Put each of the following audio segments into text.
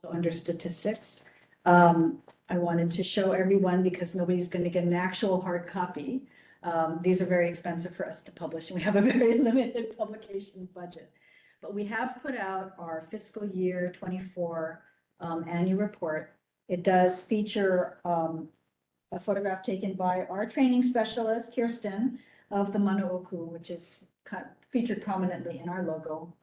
So under statistics, I wanted to show everyone because nobody's going to get an actual hard copy. These are very expensive for us to publish and we have a very limited publication budget. But we have put out our fiscal year 24 annual report. It does feature a photograph taken by our training specialist, Kirsten, of the Mana'oku, which is featured prominently in our logo.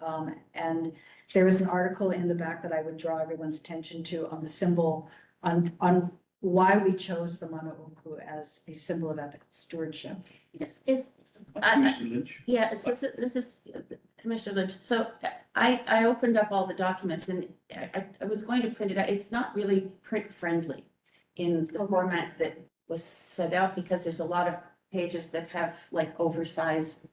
And there is an article in the back that I would draw everyone's attention to on the symbol, on why we chose the Mana'oku as a symbol of ethical stewardship. Commissioner Lynch? Yeah, this is Commissioner Lynch. So I opened up all the documents and I was going to print it out. It's not really print friendly in the format that was set out because there's a lot of pages that have like oversized.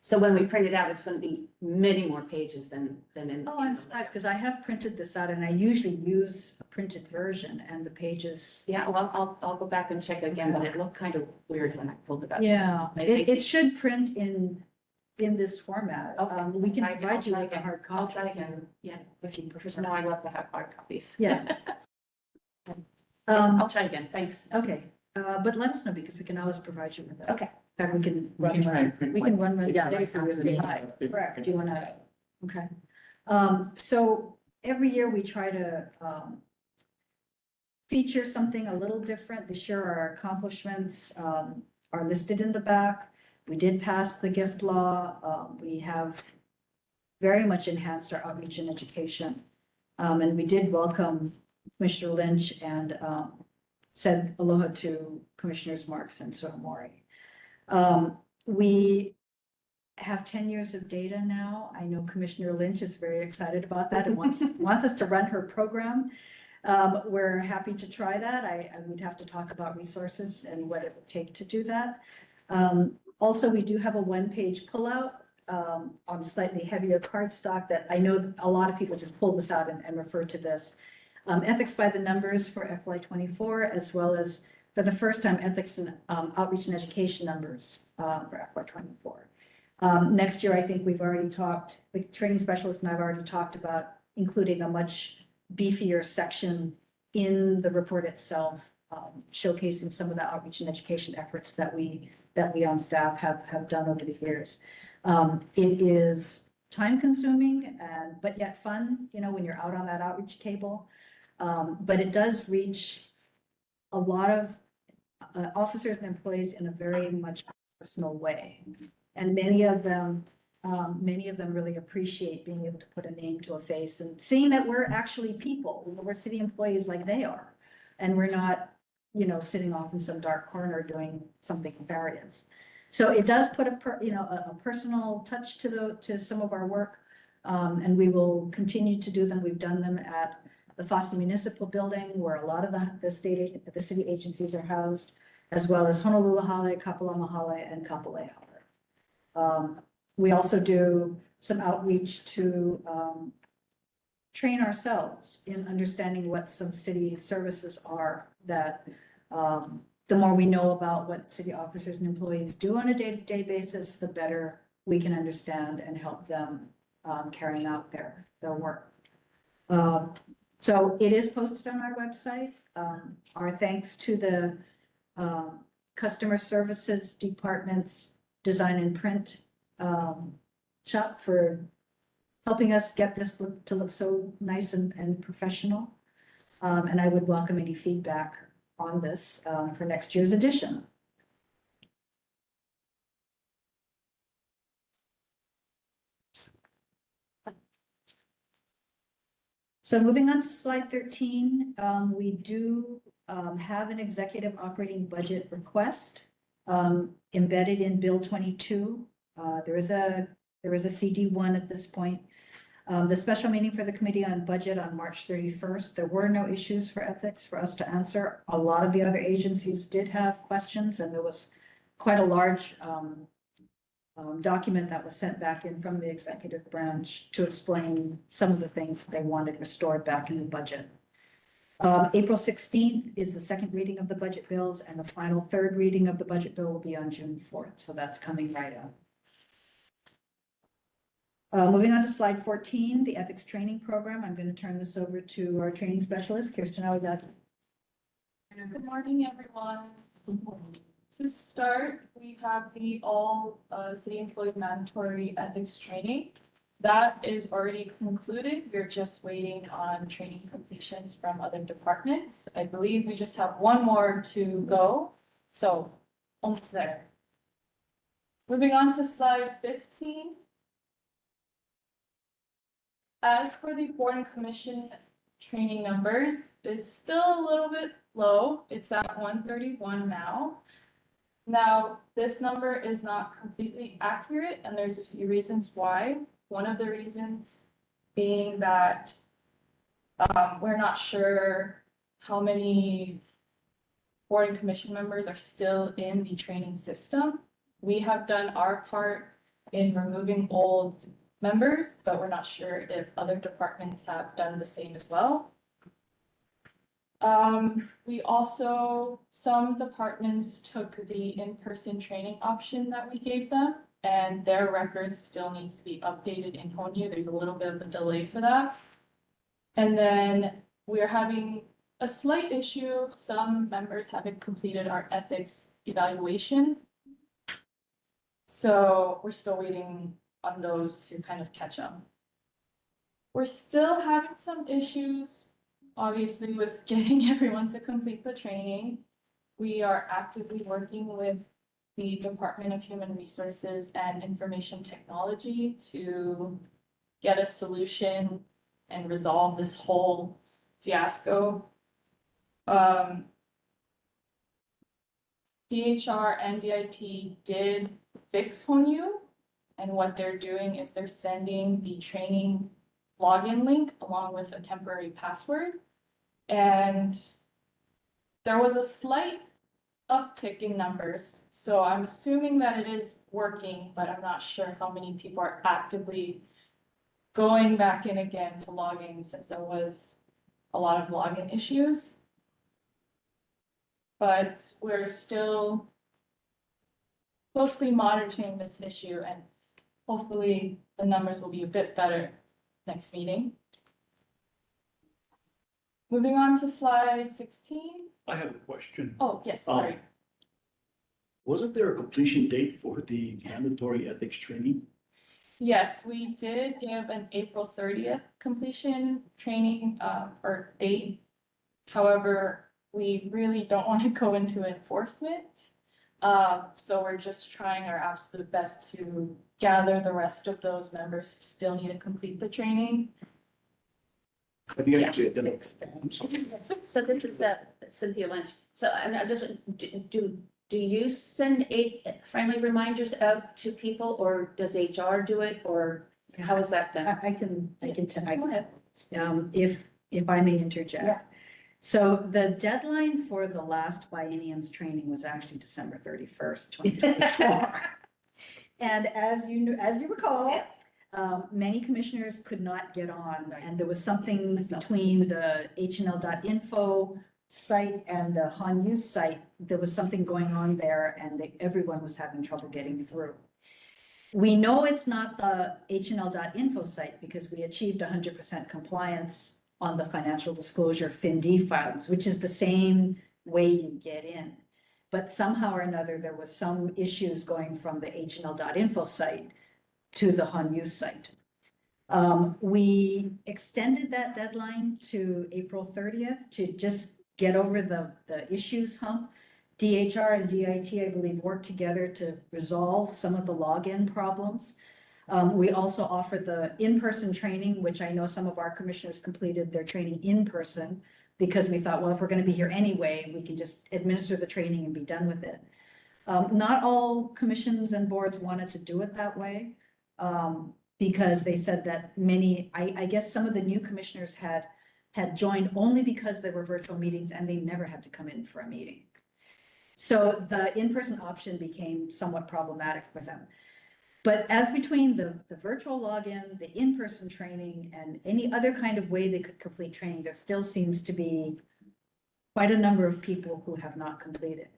So when we print it out, it's going to be many more pages than in. Oh, I'm surprised because I have printed this out and I usually use a printed version and the pages. Yeah, well, I'll go back and check it again, but it looked kind of weird when I pulled it up. Yeah, Maybe- it should print in this format. Okay. We can I'll provide you try with a again. hard I'll copy. try again. Yeah, if you prefer. No, I love to have hard copies. Yeah. I'll try again. Thanks. Okay, but let us know because we can always provide you with it. Okay. In fact, we can We can run, try and print. we can run one Yeah, today right for after you. the Hi, meeting. correct. Do you want to? Okay. So every year we try to feature something a little different. This year our accomplishments are listed in the back. We did pass the gift law. We have very much enhanced our outreach and education. And we did welcome Commissioner Lynch and said aloha to Commissioners Marks and Sotomori. We have 10 years of data now. I know Commissioner Lynch is very excited about that and wants us to run her program. We're happy to try that. I would have to talk about resources and what it would take to do that. Also, we do have a one-page pullout on slightly heavier cardstock that I know a lot of people just pull this out and refer to this. Ethics by the numbers for FY24, as well as for the first time, ethics and outreach and education numbers for FY24. Next year, I think we've already talked, the training specialist and I've already talked about including a much beefier section in the report itself, showcasing some of the outreach and education efforts that we on staff have done over the years. It is time consuming but yet fun, you know, when you're out on that outreach table. But it does reach a lot of officers and employees in a very much personal way. And many of them really appreciate being able to put a name to a face and seeing that we're actually people. We're city employees like they are. And we're not, you know, sitting off in some dark corner doing something nefarious. So it does put a personal touch to some of our work. And we will continue to do them. We've done them at the Foster Municipal Building, where a lot of the city agencies are housed, as well as Honolulu Hale, Kapalama Hale, and Kapolei Hale. We also do some outreach to train ourselves in understanding what some city services are that the more we know about what city officers and employees do on a day-to-day basis, the better we can understand and help them carrying out their work. So it is posted on our website. Our thanks to the customer services department's design and print shop for helping us get this to look so nice and professional. And I would welcome any feedback on this for next year's edition. So moving on to slide 13, we do have an executive operating budget request embedded in Bill 22. There is a CD1 at this point. The special meeting for the Committee on Budget on March 31st, there were no issues for ethics for us to answer. A lot of the other agencies did have questions, and there was quite a large document that was sent back in from the executive branch to explain some of the things that they wanted restored back in the budget. April 16th is the second reading of the budget bills, and the final third reading of the budget bill will be on June 4th. So that's coming right up. Moving on to slide 14, the ethics training program. I'm going to turn this over to our training specialist, Kirsten Alagad. Good morning, everyone. To start, we have the all city employee mandatory ethics training. That is already concluded. We're just waiting on training completions from other departments. I believe we just have one more to go, so almost there. Moving on to slide 15. As for the board and commission training numbers, it's still a little bit low. It's at 131 now. Now, this number is not completely accurate, and there's a few reasons why. One of the reasons being that we're not sure how many board and commission members are still in the training system. We have done our part in removing old members, but we're not sure if other departments have done the same as well. We also, some departments took the in-person training option that we gave them, and their records still needs to be updated in Honyu. There's a little bit of a delay for that. And then we're having a slight issue. Some members haven't completed our ethics evaluation. So we're still waiting on those to kind of catch up. We're still having some issues, obviously, with getting everyone to complete the training. We are actively working with the Department of Human Resources and Information Technology to get a solution and resolve this whole fiasco. DHR and DIT did fix Honyu, and what they're doing is they're sending the training login link along with a temporary password. And there was a slight uptick in numbers, so I'm assuming that it is working, but I'm not sure how many people are actively going back in again to log in, since there was a lot of login issues. But we're still closely monitoring this issue, and hopefully the numbers will be a bit better next meeting. Moving on to slide 16. I have a question. Oh, yes, sorry. Wasn't there a completion date for the mandatory ethics training? Yes, we did give an April 30th completion training or date. However, we really don't want to go into enforcement. So we're just trying our absolute best to gather the rest of those members who still need to complete the training. Have you actually done it? I'm sorry. So this is Cynthia Lynch. So I'm just, do you send friendly reminders out to people, or does HR do it, or how is that done? I can Go ahead. if I may interject. Yeah. So the deadline for the last biennium's training was actually December 31st, 2024. And as you recall, many commissioners could not get on, and there was something between the hnl.info site and the Honyu site. There was something going on there, and everyone was having trouble getting through. We know it's not the hnl.info site because we achieved 100% compliance on the financial disclosure FinD filings, which is the same way you get in. But somehow or another, there was some issues going from the hnl.info site to the Honyu site. We extended that deadline to April 30th to just get over the issues hump. DHR and DIT, I believe, worked together to resolve some of the login problems. We also offered the in-person training, which I know some of our commissioners completed their training in person because we thought, well, if we're going to be here anyway, we can just administer the training and be done with it. Not all commissions and boards wanted to do it that way because they said that many, I guess some of the new commissioners had joined only because there were virtual meetings and they never had to come in for a meeting. So the in-person option became somewhat problematic for them. But as between the virtual login, the in-person training, and any other kind of way they could complete training, there still seems to be quite a number of people who have not completed.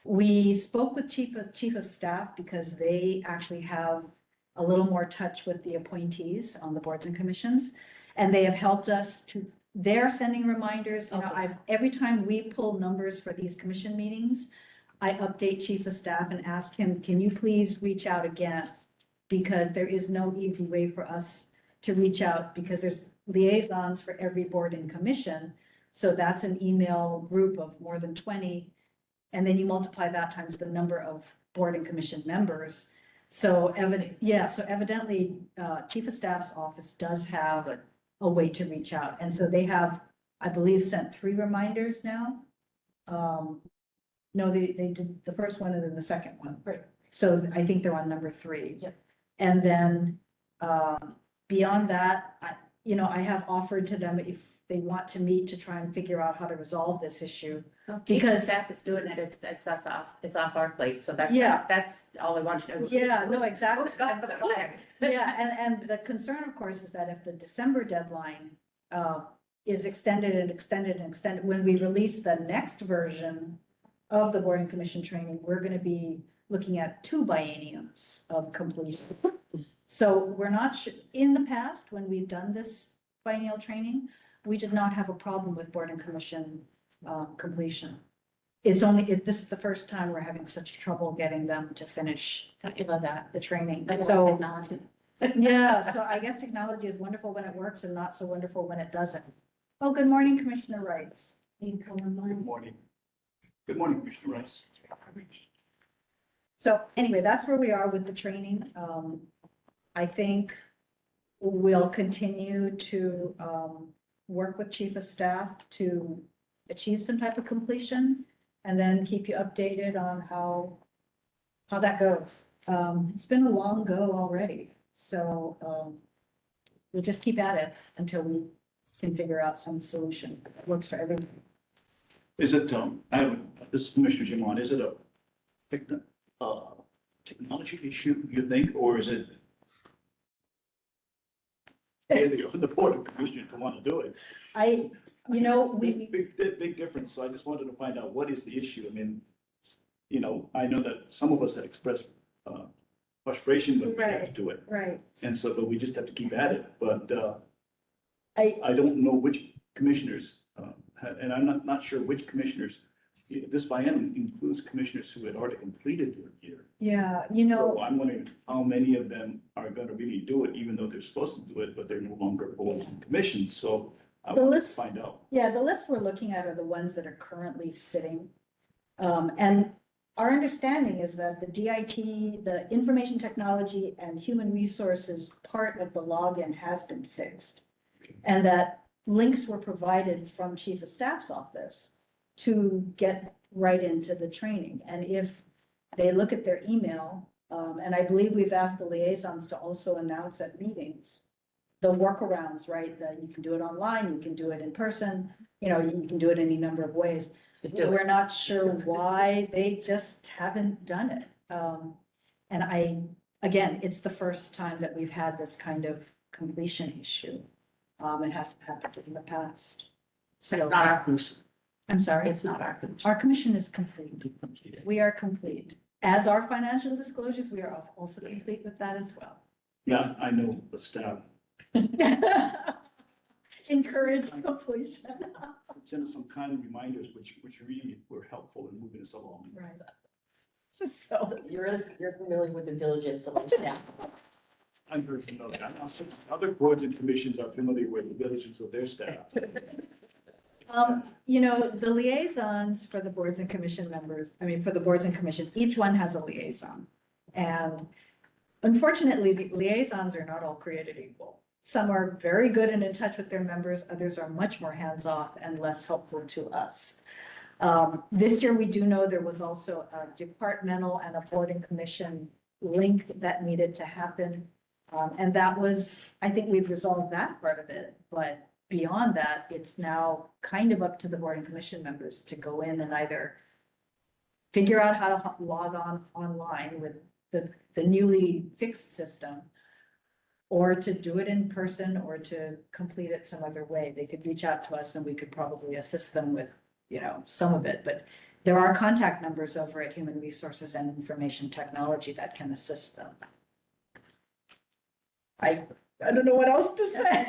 We spoke with chief of staff because they actually have a little more touch with the appointees on the boards and commissions. And they have helped us to, they're sending reminders, you know, Okay. every time we pull numbers for these commission meetings, I update chief of staff and ask him, can you please reach out again? Because there is no easy way for us to reach out because there's liaisons for every board and commission. So that's an email group of more than 20. And then you multiply that times the number of board and commission members. So evidently, chief of staff's office does have a way to reach out. And so they have, I believe, sent 3 reminders now. No, they did the first one and then the second one. Right. So I think they're on number 3. Yep. And then, beyond that, I have offered to them if they want to meet to try and figure out how to resolve this issue. Because Because- staff is doing it, it's us off, it's off our plate, so Yeah. that's all I wanted to know. Yeah, no, exactly. Who's got the flag? Yeah, and the concern, of course, is that if the December deadline is extended and extended and extended, when we release the next version of the board and commission training, we're gonna be looking at 2 bienniums of completion. So we're not sure, in the past, when we've done this biennial training, we did not have a problem with board and commission completion. It's only, this is the first time we're having such trouble getting them to finish Don't you love that? the training. I love So, technology. yeah, so I guess technology is wonderful when it works and not so wonderful when it doesn't. Oh, good morning, Commissioner Wrights. Good morning. Good morning, Commissioner Rice. So anyway, that's where we are with the training. I think we'll continue to work with chief of staff to achieve some type of completion and then keep you updated on how that goes. It's been a long go already, so we'll just keep at it until we can figure out some solution that works for everyone. Is it, this is Commissioner Jimon, is it a technology issue, you think, or is it the board of commissioners to want to do it? Big difference. So I just wanted to find out what is the issue. I mean, I know that some of us have expressed frustration when we have to do it. Right. And so, but we just have to keep at it. But I- I don't know which commissioners, and I'm not sure which commissioners. This biennium includes commissioners who had already completed their year. Yeah, So I'm wondering how many of them are going to really do it, even though they're supposed to do it, but they're no longer boards and commissions. So I The want to list- find out. yeah, the list we're looking at are the ones that are currently sitting. And our understanding is that the DIT, the information technology and human resources part of the login has been fixed. And that links were provided from chief of staff's office to get right into the training. And if they look at their email, and I believe we've asked the liaisons to also announce at meetings, the workarounds, right? That you can do it online, you can do it in person, you can do it any number of ways. We're not sure why they just haven't done it. And again, it's the first time that we've had this kind of completion issue. It hasn't happened in the past. It's So, not our commission. I'm sorry, It's not our commission. our commission is complete. We are complete. As our financial disclosures, we are also complete with that as well. Yeah, I know the staff. Encourage completion. Send us some kind of reminders, which really were helpful in moving us along. Right. So, You're familiar with the diligence of our staff. I'm very familiar. I know some other boards and commissions are familiar with the diligence of their staff. the liaisons for the boards and commission members, for the boards and commissions, each one has a liaison. And unfortunately, the liaisons are not all created equal. Some are very good and in touch with their members, others are much more hands-off and less helpful to us. This year, we do know there was also a departmental and a board and commission link that needed to happen. And that was, I think we've resolved that part of it, but beyond that, it's now kind of up to the board and commission members to go in and either figure out how to log on online with the newly fixed system, or to do it in person, or to complete it some other way. They could reach out to us and we could probably assist them with, some of it, but there are contact numbers over at Human Resources and Information Technology that can assist them. I don't know what else to say.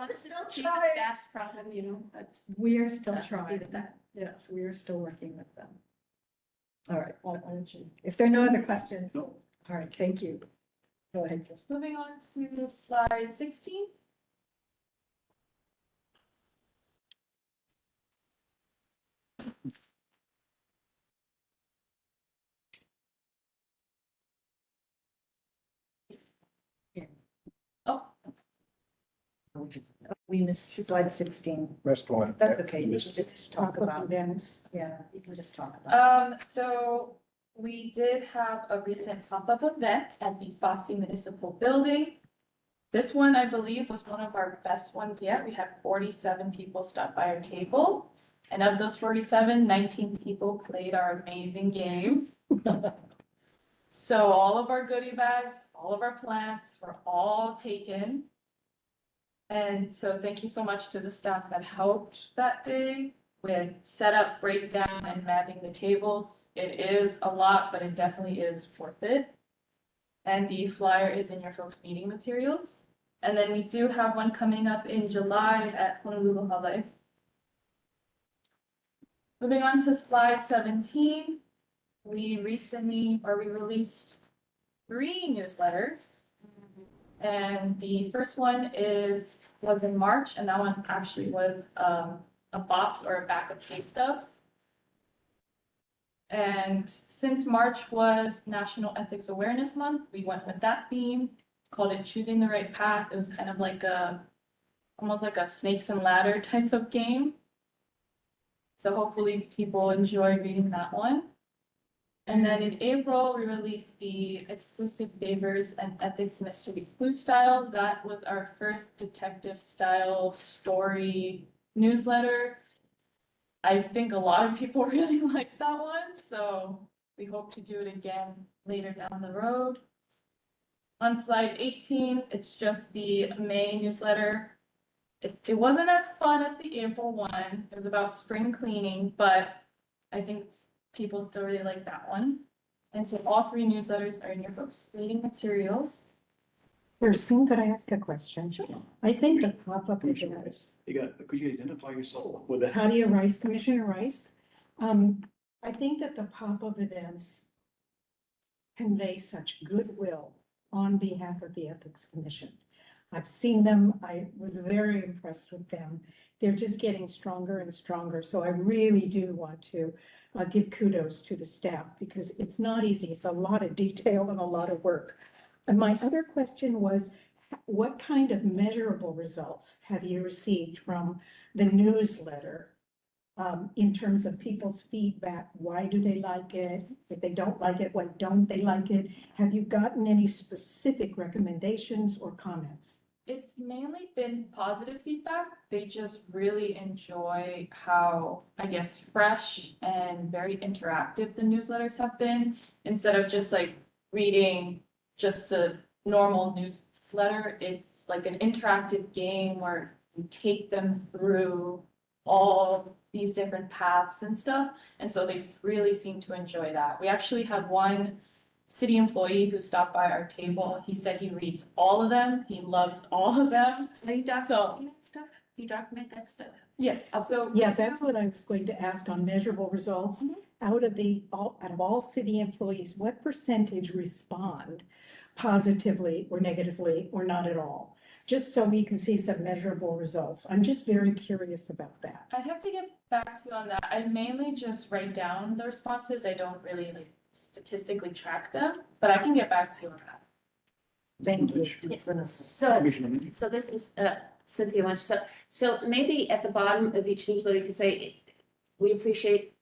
It's still chief trying. staff's problem, you know, that's. We are still Leave trying. it that. Yes, we are still working with them. All right, well, if there are no other questions, No. all right, thank you. Go ahead, Chris. Moving on to slide 16. Oh, We missed slide 16. Missed one. That's okay, you missed can just talk about Dennis. Yeah, you can just talk about. so we did have a recent pop-up event at the Fosse Municipal Building. This one, I believe, was one of our best ones yet. We had 47 people stop by our table. And of those 47, 19 people played our amazing game. So all of our goodie bags, all of our plants were all taken. And so thank you so much to the staff that helped that day with setup, breakdown, and manning the tables. It is a lot, but it definitely is worth it. And the flyer is in your folks' meeting materials. And then we do have one coming up in July at Honolulu Hale. Moving on to slide 17, we released 3 newsletters. And the first one was in March, and that one actually was a box or a back of pay stubs. And since March was National Ethics Awareness Month, we went with that theme, called it Choosing the Right Path. It was kind of like almost like a snakes and ladder type of game. So hopefully people enjoy reading that one. And then in April, we released the Exclusive Favors and Ethics Mystery Clue Style. That was our first detective style story newsletter. I think a lot of people really liked that one, so we hope to do it again later down the road. On slide 18, it's just the May newsletter. It wasn't as fun as the April one. It was about spring cleaning, but I think people still really like that one. And so all 3 newsletters are in your folks' reading materials. Kirsten, could I ask a question? Sure. I think the pop-up Commissioner events, could you identify yourself with that? Tadia Rice, Commissioner Rice. I think that the pop-up events convey such goodwill on behalf of the Ethics Commission. I've seen them. I was very impressed with them. They're just getting stronger and stronger. So I really do want to give kudos to the staff because it's not easy. It's a lot of detail and a lot of work. And my other question was, what kind of measurable results have you received from the newsletter in terms of people's feedback? Why do they like it? If they don't like it, why don't they like it? Have you gotten any specific recommendations or comments? It's mainly been positive feedback. They just really enjoy how, I guess, fresh and very interactive the newsletters have been. Instead of just like reading just a normal newsletter, it's like an interactive game where you take them through all these different paths and stuff. And so they really seem to enjoy that. We actually had one city employee who stopped by our table. He said he reads all of them. He loves all of them. Are you documenting that stuff? Do you document that stuff? Yes, so. Yeah, that's what I was going to ask on measurable results. Out of all city employees, what percentage respond positively or negatively or not at all? Just so we can see some measurable results. I'm just very curious about that. I'd have to get back to you on that. I mainly just write down the responses. I don't really like statistically track them, but I can get back to you on that. Thank you. Yes. So, Commissioner Minnie? so this is Cynthia Lynch. So maybe at the bottom of each newsletter, you could say, we appreciate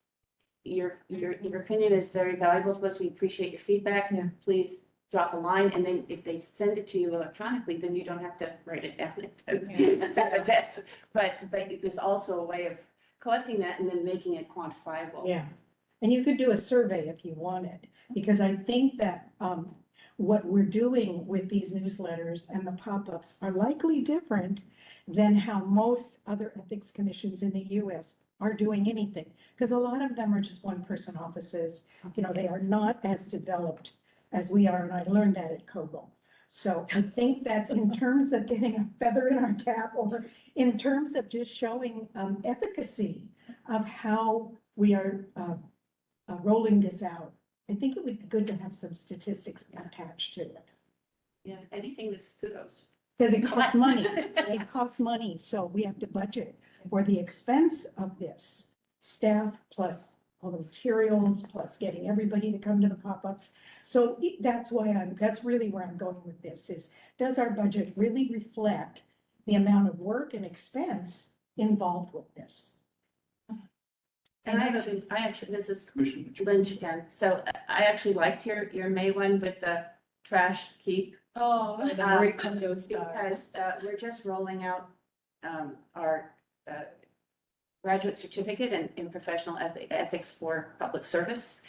your opinion is very valuable to us. We appreciate your feedback. Yeah. Please drop a line, and then if they send it to you electronically, then you don't have to write it down at the desk. But there's also a way of collecting that and then making it quantifiable. Yeah, and you could do a survey if you wanted, because I think that what we're doing with these newsletters and the pop-ups are likely different than how most other ethics commissions in the US are doing anything. Because a lot of them are just one-person offices. You know, they are not as developed as we are, and I learned that at Kogel. So I think that in terms of getting a feather in our cap, or in terms of just showing efficacy of how we are rolling this out, I think it would be good to have some statistics attached to it. Yeah, anything that's kudos. Because it costs money, it costs money, so we have to budget for the expense of this. Staff plus all the materials, plus getting everybody to come to the pop-ups. So that's that's really where I'm going with this, is does our budget really reflect the amount of work and expense involved with this? And I actually, this is Commissioner Lynch. Lynch again. So I actually liked your May one with the trash keep. Oh, The Marie Kondo style. Because we're just rolling out our graduate certificate in professional ethics for public service.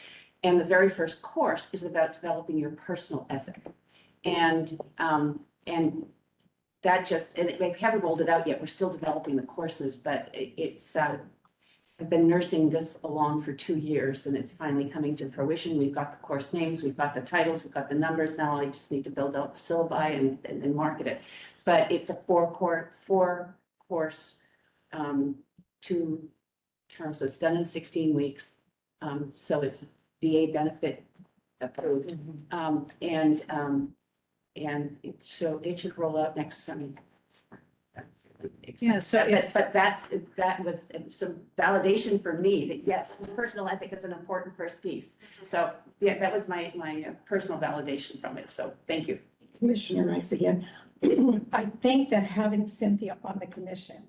And the very first course is about developing your personal ethic. And that just, and we haven't rolled it out yet. We're still developing the courses, but it's, I've been nursing this along for 2 years and it's finally coming to fruition. We've got the course names, we've got the titles, we've got the numbers. Now I just need to build out the syllabi and market it. But it's a four course, 2 terms. So it's done in 16 weeks. So it's VA benefit approved. So it should roll out next summer. Yeah, so But that was some validation for me that yes, personal ethic is an important first piece. So yeah, that was my personal validation from it. So thank you. Commissioner Rice again. I think that having Cynthia on the commission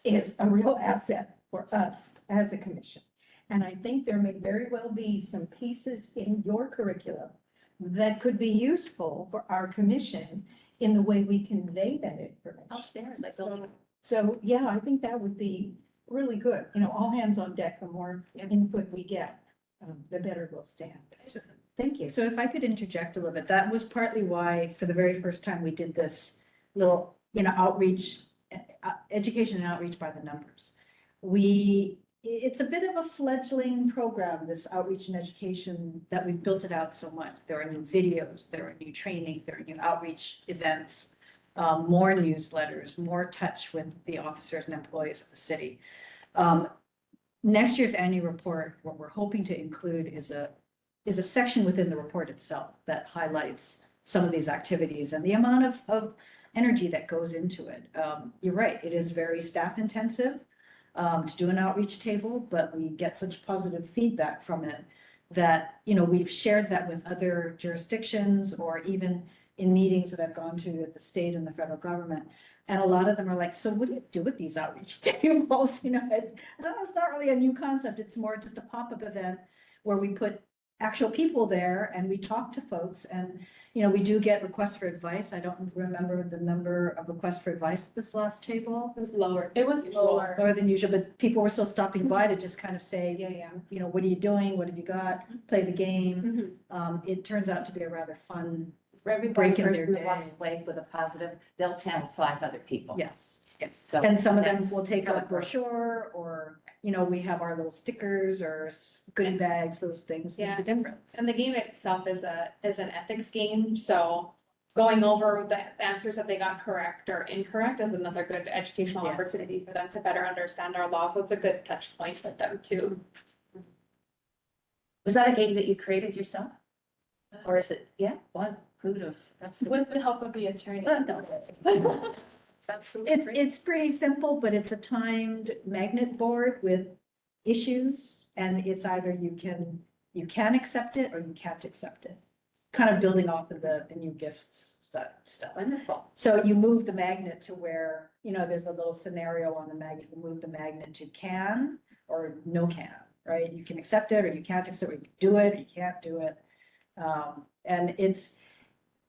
is a real asset for us as a commission. And I think there may very well be some pieces in your curriculum that could be useful for our commission in the way we convey that information. Upstairs, I So- built. So, yeah, I think that would be really good. You know, all hands on deck, the more input we get, the better we'll stand. Thank you. So if I could interject a little bit, that was partly why, for the very first time, we did this little, outreach, education and outreach by the numbers. It's a bit of a fledgling program, this outreach and education, that we've built it out so much. There are new videos, there are new trainings, there are new outreach events, more newsletters, more touch with the officers and employees of the city. Next year's annual report, what we're hoping to include is a section within the report itself that highlights some of these activities and the amount of energy that goes into it. You're right, it is very staff intensive to do an outreach table, but we get such positive feedback from it that, we've shared that with other jurisdictions or even in meetings that I've gone to at the state and the federal government. And a lot of them are like, so what do you do with these outreach tables? It's not really a new concept. It's more just a pop-up event where we put actual people there and we talk to folks and, we do get requests for advice. I don't remember the number of requests for advice at this last table. it was lower. It was lower. Lower than usual, but people were still stopping by to just kind of say, what are you doing? What have you got? Play the game. It turns out to be a rather fun, For every Breaking their person that day. walks away with a positive, they'll tell 5 other people. yes. Yes. So And some of them that's will take how a it works. brochure or, we have our little stickers or goodie bags, those things make Yeah. the difference. And the game itself is an ethics game, so going over the answers that they got correct or incorrect is another good educational Yeah. opportunity for them to better understand our law, so it's a good touch point with them too. Was that a game that you created yourself? Or is it, one, kudos. That's the. With the help of the attorney. Absolutely. It's pretty simple, but it's a timed magnet board with issues, and it's either you can accept it or you can't accept it. Kind of building off of the new gifts stuff. Wonderful. So you move the magnet to where, there's a little scenario on the magnet, you move the magnet to can or no can, right? You can accept it or you can't accept it, or you can do it or you can't do it. And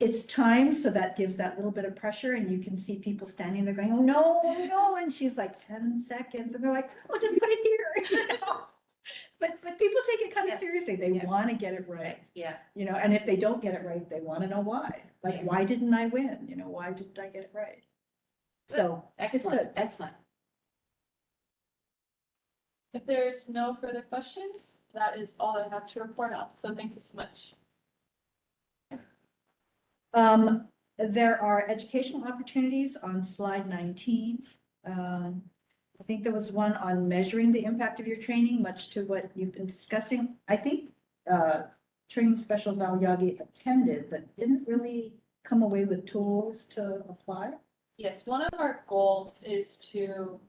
it's timed, so that gives that little bit of pressure, and you can see people standing there going, oh no, and she's like 10 seconds, and they're like, oh, just put it here. But people take it kind Yeah. of seriously. They Yeah. want to get it right, Yeah. and if they don't get it right, they want to know why. Like, Yes. why didn't I win? Why didn't I get it right? So it's Excellent. good. Excellent. If there's no further questions, that is all I have to report on. So thank you so much. There are educational opportunities on slide 19. I think there was one on measuring the impact of your training, much to what you've been discussing. I think training specialist Val Yagi attended, but didn't really come away with tools to apply. Yes, one of our goals is to,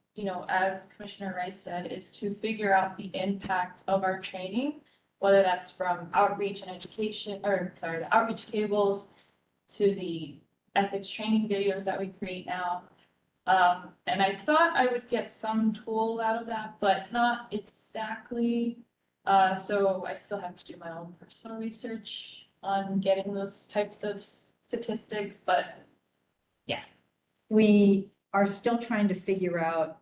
as Commissioner Rice said, is to figure out the impact of our training, whether that's from outreach and education, the outreach tables to the ethics training videos that we create now. And I thought I would get some tool out of that, but not exactly. So I still have to do my own personal research on getting those types of statistics, but We are still trying to figure out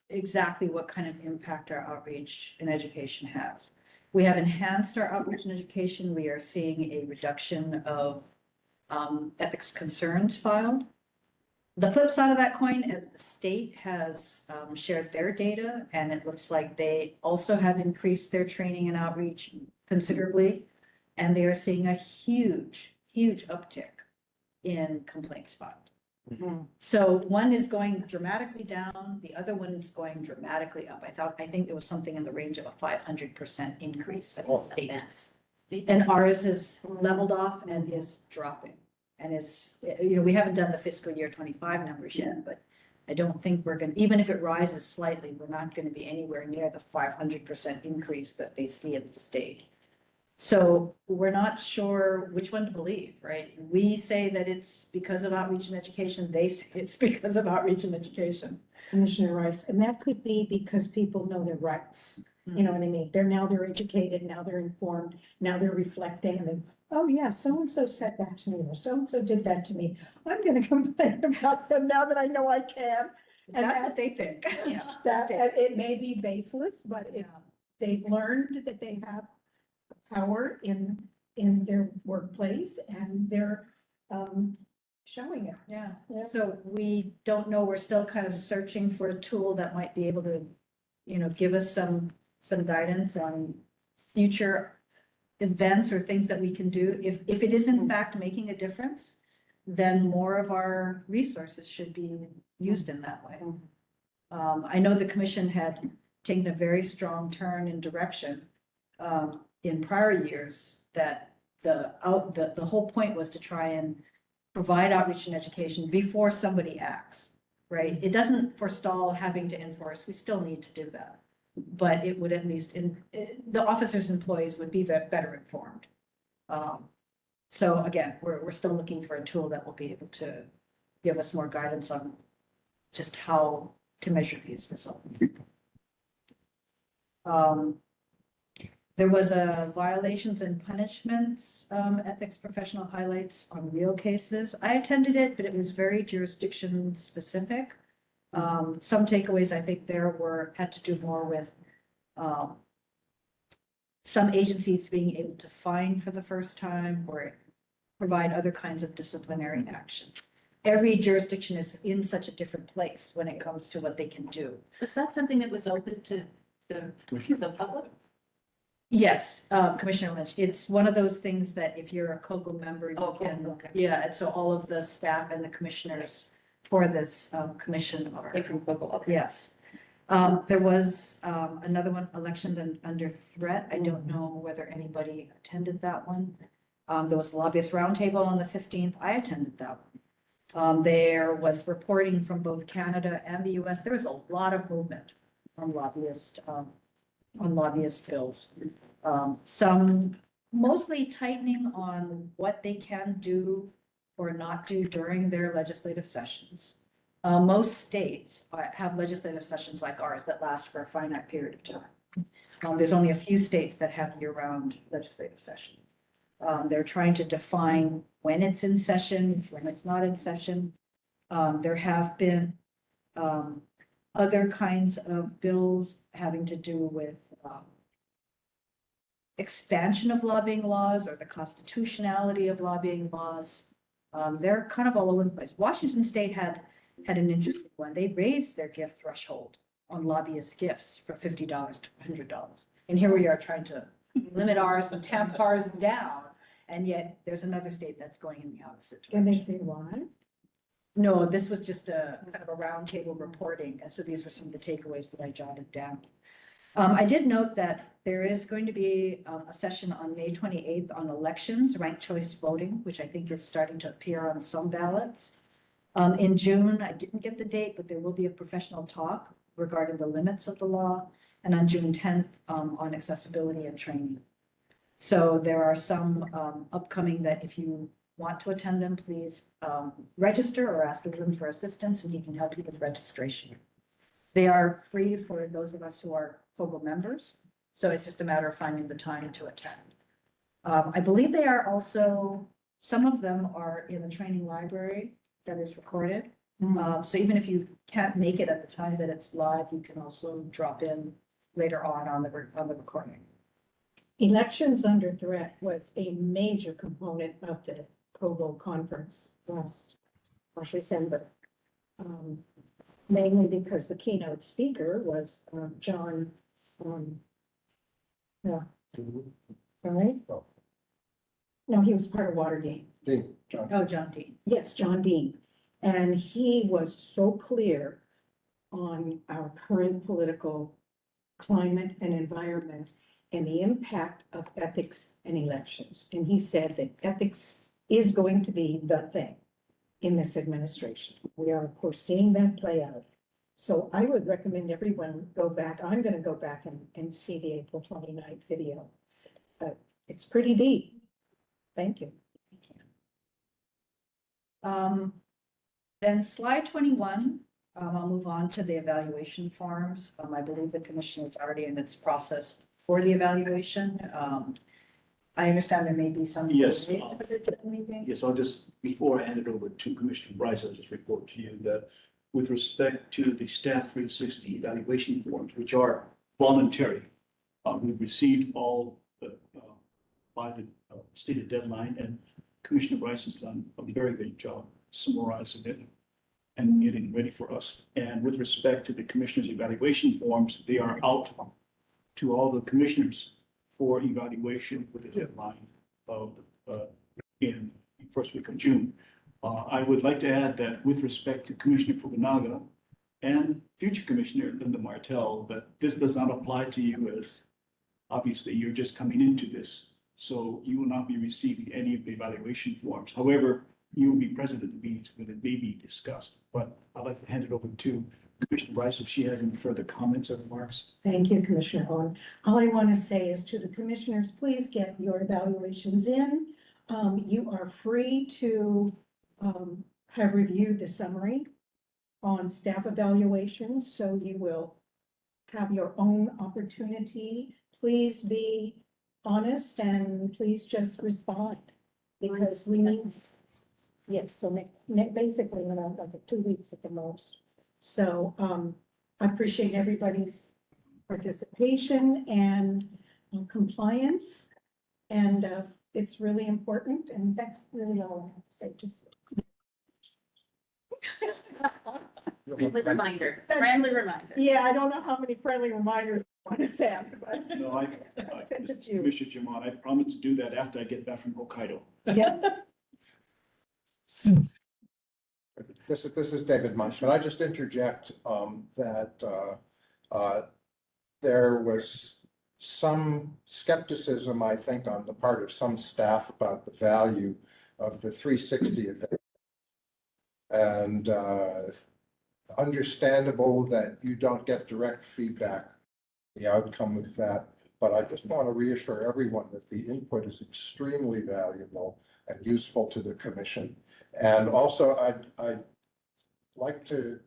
exactly what kind of impact our outreach and education has. We have enhanced our outreach and education. We are seeing a reduction of ethics concerns filed. The flip side of that coin is the state has shared their data, and it looks like they also have increased their training and outreach considerably. And they are seeing a huge, huge uptick in complaints filed. So one is going dramatically down, the other one is going dramatically up. I think it was something in the range of a 500% increase that the state. And ours is leveled off and is dropping. And is, we haven't done the fiscal year 25 numbers yet, but I don't think we're going to, even if it rises slightly, we're not going to be anywhere near the 500% increase that they see at the state. So we're not sure which one to believe, right? We say that it's because of outreach and education. They say it's because of outreach and education. Commissioner Rice, and that could be because people know their rights. You know what I mean? They're educated, now they're informed, now they're reflecting and then, oh yeah, so-and-so said that to me, or so-and-so did that to me. I'm gonna complain about them now that I know I can. And That's that- what they think. Yeah. That, it may be baseless, but if they've learned that they have power in their workplace and they're, showing it. Yeah, so we don't know, we're still kind of searching for a tool that might be able to, give us some guidance on future events or things that we can do. If it is in fact making a difference, then more of our resources should be used in that way. I know the commission had taken a very strong turn in direction in prior years that the whole point was to try and provide outreach and education before somebody acts, right? It doesn't forestall having to enforce. We still need to do that. But it would at least, the officers' employees would be better informed. So again, we're still looking for a tool that will be able to give us more guidance on just how to measure these results. There was a violations and punishments, ethics professional highlights on real cases. I attended it, but it was very jurisdiction specific. Some takeaways I think there had to do more with some agencies being able to fine for the first time or provide other kinds of disciplinary action. Every jurisdiction is in such a different place when it comes to what they can do. Was that something that was open to the public? Yes, Commissioner Lynch, it's one of those things that if you're a COGO member, you Oh, can, okay. yeah, and so all of the staff and the commissioners for this commission are, Like from Google, okay. yes. There was another one, elections under threat. I don't know whether anybody attended that one. There was a lobbyist roundtable on the 15th. I attended that one. There was reporting from both Canada and the US. There was a lot of movement on lobbyist bills. Some mostly tightening on what they can do or not do during their legislative sessions. Most states have legislative sessions like ours that last for a finite period of time. There's only a few states that have year-round legislative sessions. They're trying to define when it's in session, when it's not in session. There have been other kinds of bills having to do with expansion of lobbying laws or the constitutionality of lobbying laws. They're kind of all over the place. Washington State had an interesting one. They raised their gift threshold on lobbyist gifts from $50 to $100. And here we are trying to limit ours and tamp ours down. And yet there's another state that's going in the opposite Can they direction. say why? No, this was just a kind of a roundtable reporting. And so these were some of the takeaways that I jotted down. I did note that there is going to be a session on May 28th on elections, ranked choice voting, which I think is starting to appear on some ballots. In June, I didn't get the date, but there will be a professional talk regarding the limits of the law. And on June 10th, on accessibility and training. So there are some upcoming that if you want to attend them, please register or ask Ruben for assistance and he can help you with registration. They are free for those of us who are Fogo members. So it's just a matter of finding the time to attend. I believe they are also, some of them are in the training library that is recorded. So even if you can't make it at the time that it's live, you can also drop in later on the recording. Elections under threat was a major component of the Kobo conference last December. Mainly because the keynote speaker was John, yeah. Right? No, he was part of Watergate. Dean, John. Oh, John Dean. Yes, John Dean. And he was so clear on our current political climate and environment and the impact of ethics and elections. And he said that ethics is going to be the thing in this administration. We are, of course, seeing that play out. So I would recommend everyone go back. I'm going to go back and see the April 29th video. But it's pretty deep. Thank you. Then slide 21, I'll move on to the evaluation forms. I believe the commission is already in its process for the evaluation. I understand there may be some. Yes. Anything? Yes, I'll just, before I hand it over to Commissioner Bryce, I'll just report to you that with respect to the staff 360 evaluation forms, which are voluntary, we've received all by the stated deadline, and Commissioner Bryce has done a very good job summarizing it and getting ready for us. And with respect to the commissioners' evaluation forms, they are out to all the commissioners for evaluation with the deadline of in the first week of June. I would like to add that with respect to Commissioner Fukunaga and future Commissioner Linda Martell, that this does not apply to you, as obviously you're just coming into this. So you will not be receiving any of the evaluation forms. However, you will be present at the meetings when it may be discussed. But I'd like to hand it over to Commissioner Bryce if she has any further comments or remarks. Thank you, Commissioner Owen. All I want to say is to the commissioners, please get your evaluations in. You are free to have reviewed the summary on staff evaluations, so you will have your own opportunity. Please be honest and please just respond, because we need, yes, so basically around like 2 weeks at the most. So I appreciate everybody's participation and compliance, and it's really important, and that's really all I have to say. Just Friendly reminder, friendly reminder. yeah, I don't know how many friendly reminders I want to send, but No, Send it to you. Commissioner Jamon, I promise to do that after I get back from Hokkaido. yeah. This is David Munch. Can I just interject that there was some skepticism, I think, on the part of some staff about the value of the 360 event. And understandable that you don't get direct feedback, the outcome of that. But I just want to reassure everyone that the input is extremely valuable and useful to the commission. And also, I'd like to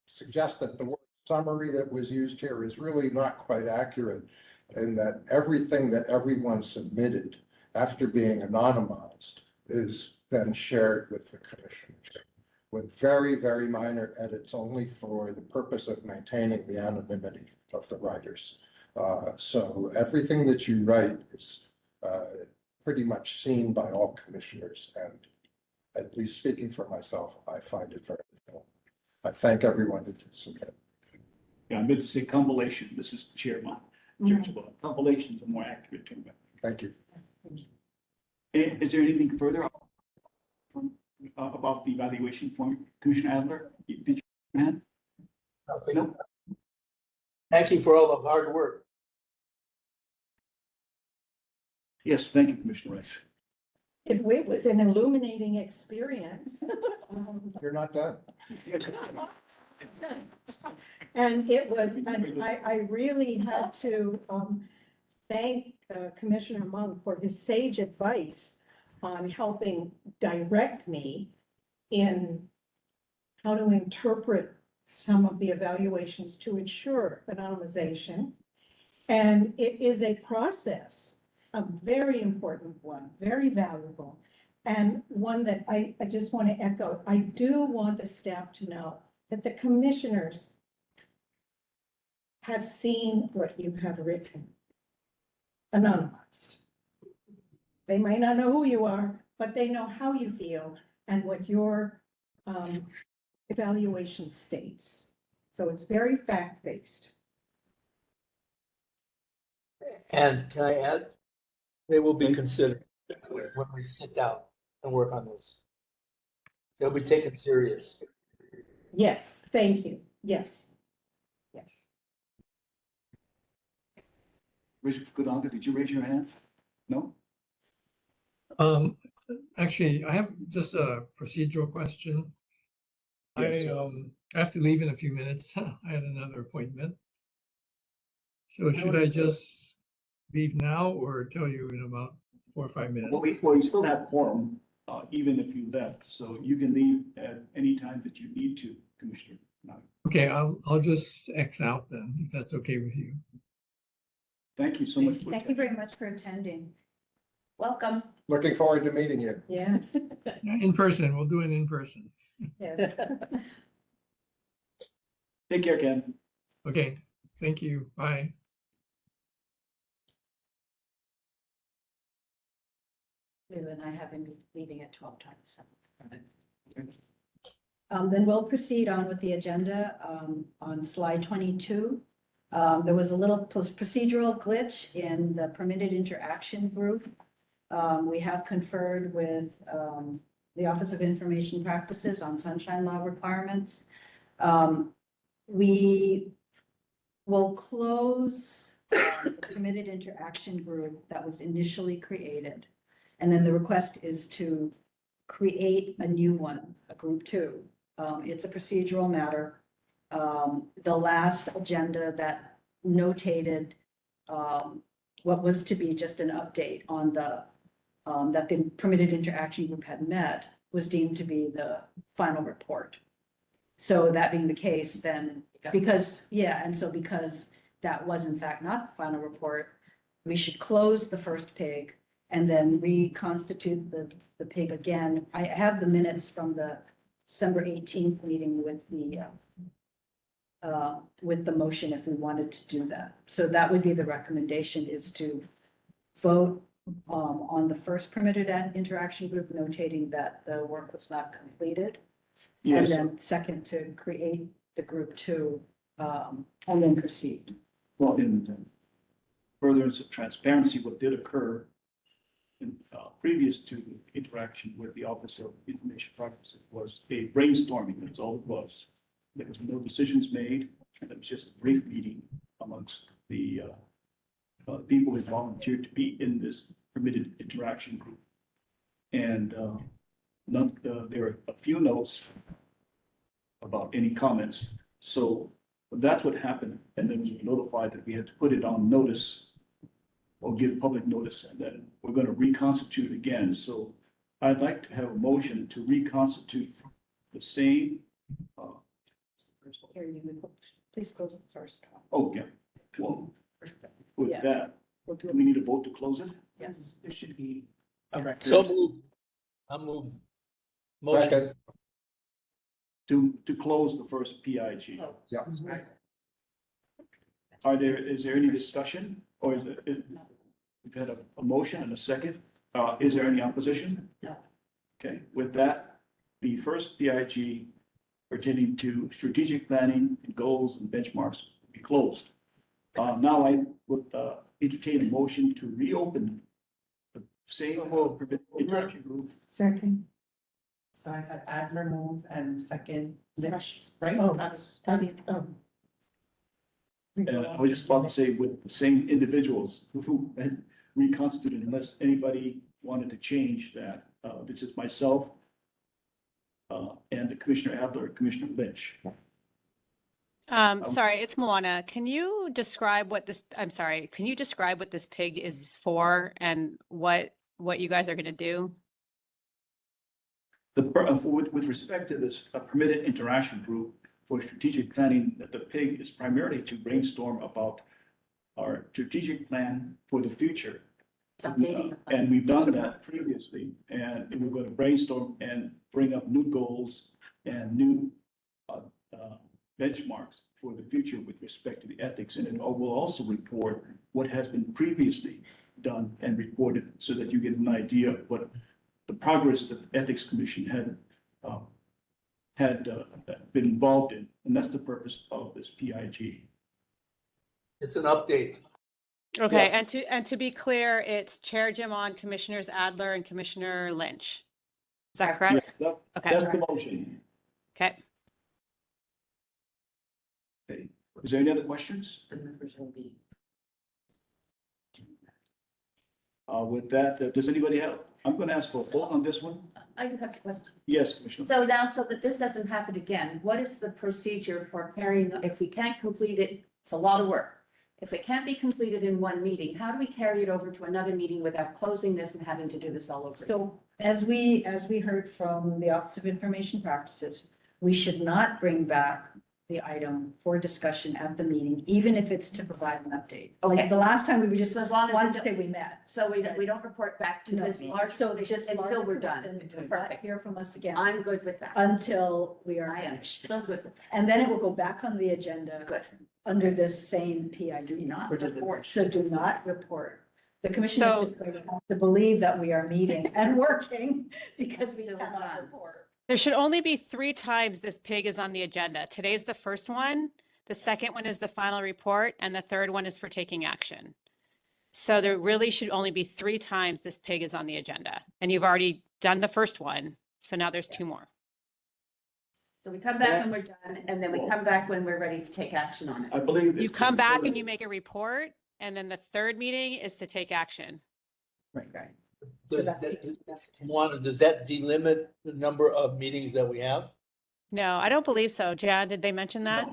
suggest that the word summary that was used here is really not quite accurate, in that everything that everyone submitted after being anonymized is then shared with the commissioners with very, very minor edits, only for the purpose of maintaining the anonymity of the writers. So everything that you write is pretty much seen by all commissioners, and at least speaking for myself, I find it very helpful. I thank everyone that did submit. Yeah, I meant to say compilation. This is Chairman. Chair Chabot. Compilation is a more accurate term. Thank you. Is there anything further about the evaluation form? Commissioner Adler, did you have? Nothing. No? Thank you for all the hard work. Yes, thank you, Commissioner Rice. It was an illuminating experience. You're not done. And it was, and I really had to, thank Commissioner Monk for his sage advice on helping direct me in how to interpret some of the evaluations to ensure anonymization. And it is a process, a very important one, very valuable, and one that I just want to echo. I do want the staff to know that the commissioners have seen what you have written, anonymized. They might not know who you are, but they know how you feel and what your evaluation states. So it's very fact-based. And can I add? They will be considered when we sit down and work on this. They'll be taken serious. Yes, thank you. Yes. Yes. Commissioner Fukunaga, did you raise your hand? No? Actually, I have just a procedural question. Yes. I have to leave in a few minutes. I had another appointment. So should I just leave now or tell you in about 4 or 5 minutes? Well, you still have quorum, even if you left, so you can leave at any time that you need to, Commissioner. Okay, I'll just X out then, if that's okay with you. Thank you so much. for Thank you very much for attending. Welcome. Looking forward to meeting you. Yes. In person, we'll do it in person. Yes. Take care, Ken. Okay, thank you. Bye. Lou and I have been leaving at 12:27. Then we'll proceed on with the agenda. On slide 22, there was a little procedural glitch in the permitted interaction group. We have conferred with the Office of Information Practices on sunshine law requirements. We will close the permitted interaction group that was initially created. And then the request is to create a new one, a group 2. It's a procedural matter. The last agenda that notated what was to be just an update on the that the permitted interaction group had met was deemed to be the final report. So that being the case, then because that was in fact not the final report, we should close the first PIG and then reconstitute the PIG again. I have the minutes from the December 18th meeting with the motion if we wanted to do that. So that would be the recommendation, is to vote on the first permitted interaction group, notating that the work was not completed. And Yes, then second, to create the group 2 and then proceed. well, in furtherance of transparency, what did occur in, previous to the interaction with the Office of Information Practices was a brainstorming. That's all it was. There was no decisions made, and it was just a brief meeting amongst the people who volunteered to be in this permitted interaction group. And there were a few notes about any comments. So that's what happened. And then we were notified that we had to put it on notice or give public notice, and then we're going to reconstitute again. So I'd like to have a motion to reconstitute the same. Here, you would, please close the first one. Oh, yeah. Well, with Yeah. that, We'll do do we need a vote to close it? Yes. There should be. So move. I'll move. Motion. Second, To close the first PIG. yeah. Is there any discussion, or we've had a motion and a second? Is there any opposition? No. Okay, with that, the first PIG pertaining to strategic planning and goals and benchmarks will be closed. Now I would entertain a motion to reopen the Same So moved. permitted interaction group. Second. So I had Adler move and second Lynch, right? Oh. That was- I was just about to say with the same individuals who had reconstituted unless anybody wanted to change that. This is myself and Commissioner Adler, Commissioner Lynch. Sorry, it's Moana. Can you describe what this, I'm sorry, can you describe what this pig is for and what you guys are gonna do? With respect to this permitted interaction group for strategic planning, the PIG is primarily to brainstorm about our strategic plan for the future. Updating the plan. And we've done that previously, and we're going to brainstorm and bring up new goals and new benchmarks for the future with respect to the ethics. And it will also report what has been previously done and reported so that you get an idea of what the progress that the Ethics Commission had been involved in. And that's the purpose of this PIG. It's an update. Okay, and to be clear, it's Chair Jim On, Commissioners Adler and Commissioner Lynch. Is that correct? Yes, Okay. that's the motion. Okay. Okay. Is there any other questions? The members will be. With that, does anybody have, I'm going to ask for a vote on this one. I do have a question. Yes, Commissioner. So now, so that this doesn't happen again, what is the procedure for carrying, if we can't complete it, it's a lot of work. If it can't be completed in one meeting, how do we carry it over to another meeting without closing this and having to do this all over? So as we heard from the Office of Information Practices, we should not bring back the item for discussion at the meeting, even if it's to provide an update. Okay. Like the last time we were just So as long as wanted we to say we met. So we don't report back to No. this large, So they just until we're done. Do not Perfect. hear from us again I'm good with that. until we are I am finished. so good with that. And then it will go back on the agenda Good. under this same PID. Do not report. So do not report. The commission is So- just going to have to believe that we are meeting and working because we Still cannot done. report. There should only be 3 times this pig is on the agenda. Today's the first one, the second one is the final report, and the third one is for taking action. So there really should only be 3 times this pig is on the agenda. And you've already done the first one, so now there's 2 more. So we come back when we're done, and then we come back when we're ready to take action on it. I believe. You come back and you make a report, and then the third meeting is to take action. Right. Does that delimit the number of meetings that we have? No, I don't believe so. Jan, did they mention that?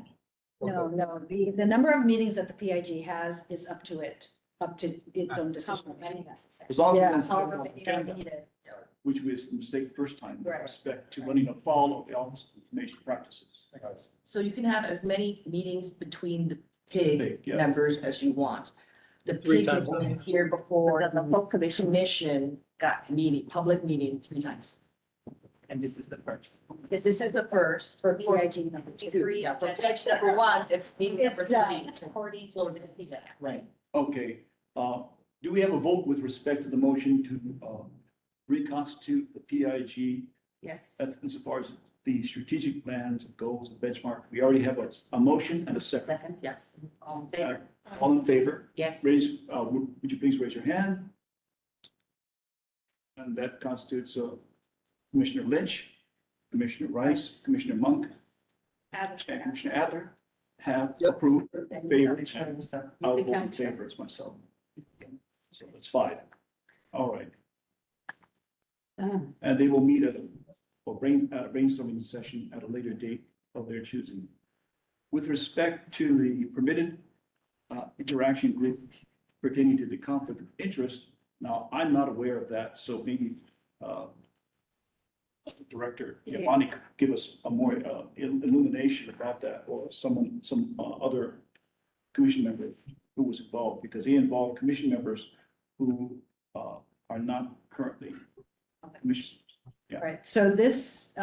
No, the number of meetings that the PIG has is up to its own decision. As long Yeah, as however it's many are agenda, needed. which was a mistake the first time with Right. respect to running afoul of the Office of Information Practices. So you can have as many meetings between the PIG PIG, yeah. members as you want. The 3 PIG times. will only appear before The full commission. commission got meeting, public meeting 3 times. And this is the first. This is the first. For PIG number 2. Yeah, for PIG number 1, it's meeting It's number done. 3. According Close it. Right. Okay, do we have a vote with respect to the motion to reconstitute the PIG Yes. insofar as the strategic plans, goals, and benchmark? We already have a motion and a second. Second, yes. All in favor? All in favor? Yes. Would you please raise your hand? And that constitutes Commissioner Lynch, Commissioner Rice, Commissioner Monk, and Commissioner Adler have Yep. approved, favored, and I'll You vote can in count. favor as myself. So that's 5. All right. Done. And they will meet at a brainstorming session at a later date of their choosing. With respect to the permitted interaction group pertaining to the conflict of interest, now, I'm not aware of that, so maybe Director Giovanni could give us a more illumination about that, or some other commission member who was involved, because he involved commission members who are not currently commissioners. Yeah. Right, so this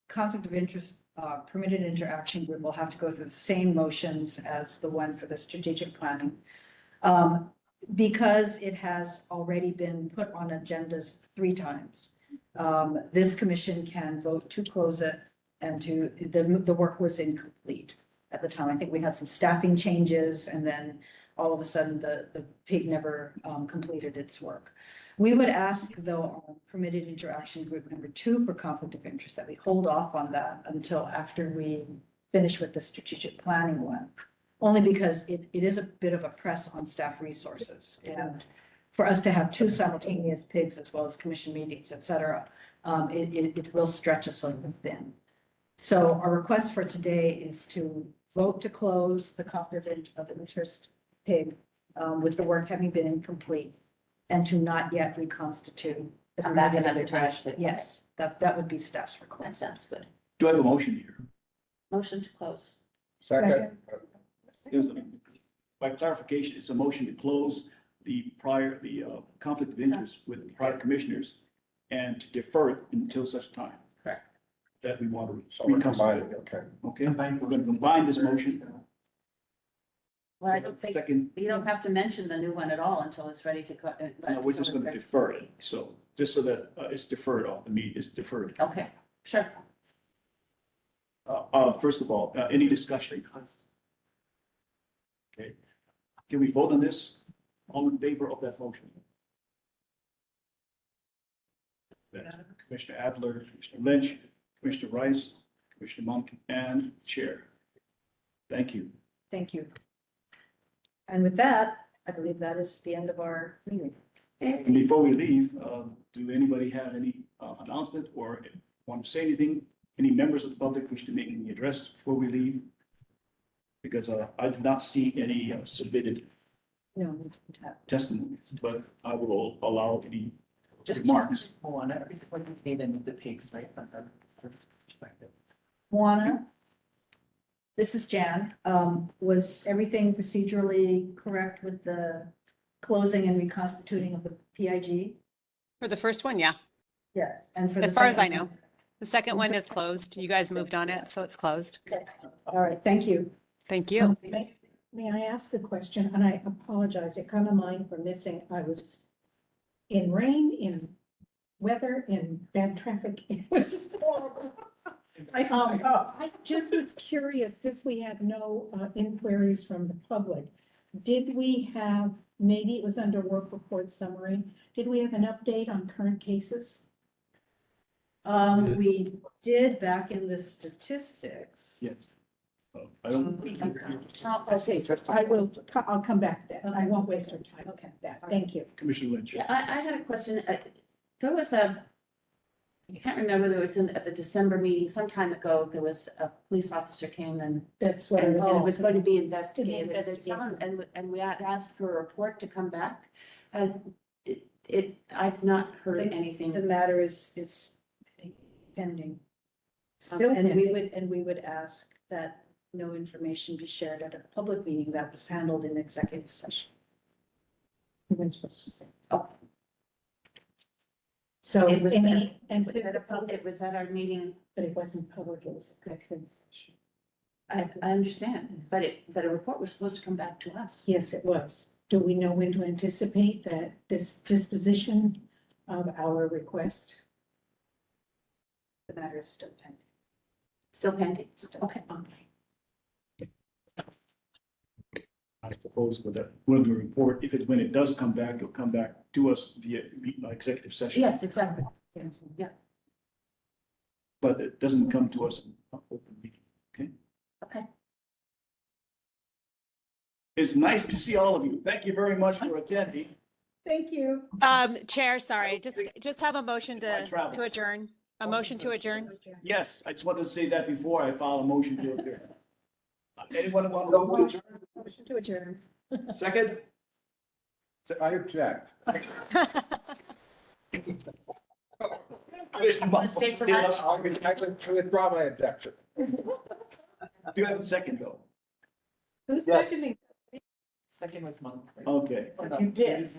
conflict of interest permitted interaction group will have to go through the same motions as the one for the strategic planning. Because it has already been put on agendas 3 times. This commission can vote to close it and the work was incomplete at the time. I think we had some staffing changes and then all of a sudden the PIG never completed its work. We would ask, though, our permitted interaction group number 2 for conflict of interest, that we hold off on that until after we finish with the strategic planning one. Only because it is a bit of a press on staff resources. And for us to have 2 simultaneous PIGs as well as commission meetings, et cetera, it will stretch us a little thin. So our request for today is to vote to close the conflict of interest PIG with the work having been incomplete, and to not yet reconstitute. the Come back permitted another time. interaction. Yes, that would be staff's That request. sounds good. Do I have a motion here? Motion to close. Second, By clarification, it's a motion to close the conflict of interest with the prior commissioners and to defer it until such time. Correct. That we want to. so we're combining, okay. Okay, we're going to combine this motion. Well, I don't think, Second, you don't have to mention the new one at all until it's ready to go. no, we're just going to defer it. So just so that it's deferred off the meeting, it's deferred. Okay, sure. First of all, any discussion? Okay, can we vote on this? All in favor of that motion? That's Commissioner Adler, Commissioner Lynch, Commissioner Rice, Commissioner Monk, and Chair. Thank you. Thank you. And with that, I believe that is the end of our meeting. And before we leave, do anybody have any announcement or want to say anything? Any members of the public wish to make any addresses before we leave? Because I did not see any submitted No, we didn't have. testimonies, but I will allow any Just remarks. Moana, what do you need in the pigs, right? From her perspective. Juana, this is Jan. Was everything procedurally correct with the closing and reconstituting of the PIG? For the first one, yeah. Yes. And for the As far as I second know. The second one is closed. You guys moved on it, so it's closed. one? All right, thank you. Thank you. May I ask a question? And I apologize, it kind of mind for missing. I was in rain, in weather, in bad traffic. It was horrible. I just was curious, if we had no inquiries from the public, did we have, maybe it was under work report summary, did we have an update on current cases? We did back in the statistics. Yes. I don't. Okay, I'll come back to that. I won't waste our time. Okay, that, thank you. Commissioner Lynch. Yeah, I had a question. There was I can't remember, there was at the December meeting some time ago, there was a police officer came and That's what I it was going to be To investigated. be investigated. And we had asked for a report to come back. I've not heard anything. The matter is pending. Still And pending. we would ask that no information be shared at a public meeting that was handled in executive session. You weren't supposed to say. Oh. So It was any, and It was at our meeting. but it wasn't public, it was executive session. I understand, but a report was supposed to come back to us. Yes, it was. Do we know when to anticipate that this disposition of our request? The matter is still pending. Still pending? Okay. I suppose with that, when the report, if it's when it does come back, it'll come back to us via executive session. Yes, exactly. Yeah, But it doesn't come to us in an open meeting, okay? okay. It's nice to see all of you. Thank you very much for attending. Thank you. Chair, sorry, just have a motion I travel. to adjourn. A motion to adjourn. Yes, I just wanted to say that before I file a motion to adjourn. Anyone want to go to adjourn? Motion to adjourn. Second? I object. Commissioner Monk, Stay for do lunch? I withdraw my objection. you have a second though? Who's Yes. seconding? Second was Monk. Okay. You did.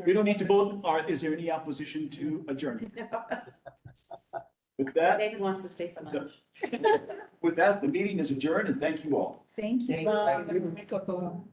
We don't need to vote. Is there any opposition to adjourn? With that, David wants to stay for lunch. with that, the meeting is adjourned and thank you all. Thank you. Thank you.